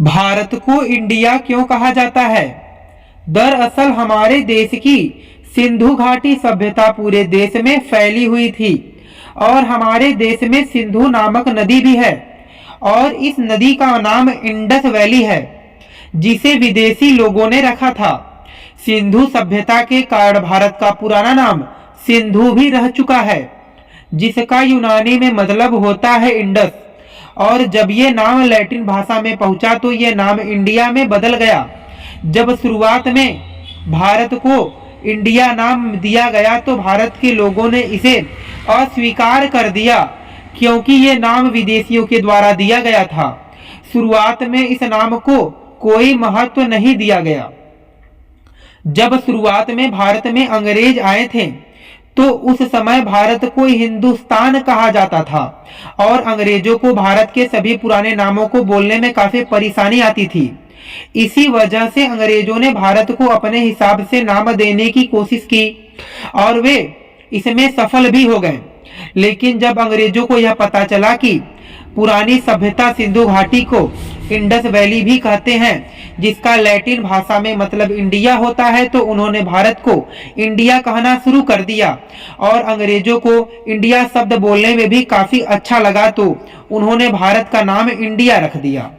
भारत को इंडिया क्यों कहा जाता है? दरअसल हमारे देश की सिंधु घाटी सभ्यता पूरे देश में फैली हुई थी और हमारे देश में सिंधु नामक नदी भी है और इस नदी का नाम इंडस वैली है, जिसे विदेशी लोगों ने रखा था। सिंधु सभ्यता के कारण भारत का पुराना नाम सिंधु भी रह चुका है, जिसका यूनानी में मतलब होता है इंडस। और जब ये नाम लैटिन भाषा में पहुंचा तो ये नाम इंडिया में बदल गया। जब शुरुआत में भारत को इंडिया नाम दिया गया तो भारत के लोगों ने इसे अस्वीकार कर दिया, क्योंकि ये नाम विदेशियों के द्वारा दिया गया था। शुरुआत में इस नाम को कोई महत्व नहीं दिया गया। जब शुरुआत में भारत में अंग्रेज आए थे तो उस समय भारत को हिंदुस्तान कहा जाता था और अंग्रेजों को भारत के सभी पुराने नामों को बोलने में काफी परेशानी आती थी। इसी वजह से अंग्रेजों ने भारत को अपने हिसाब से नाम देने की कोशिश की और वे इसमें सफल भी हो गए। लेकिन जब अंग्रेजों को यह पता चला कि पुरानी सभ्यता सिंधु घाटी को इंडस वैली भी कहते हैं, जिसका लैटिन भाषा में मतलब इंडिया होता है, तो उन्होंने भारत को इंडिया कहना शुरू कर दिया और अंग्रेजों को इंडिया शब्द बोलने में भी काफी अच्छा लगा, तो उन्होंने भारत का नाम इंडिया रख दिया।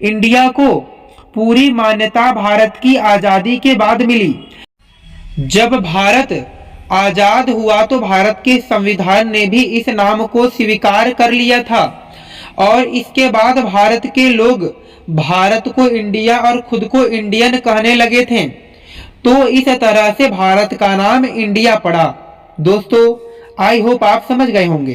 इंडिया को पूरी मान्यता भारत की आजादी के बाद मिली। जब भारत आजाद हुआ तो भारत के संविधान ने भी इस नाम को स्वीकार कर लिया था और इसके बाद भारत के लोग भारत को इंडिया और खुद को इंडियन कहने लगे थे, तो इस तरह से भारत का नाम इंडिया पड़ा। दोस्तों, आई होप आप समझ गए होंगे।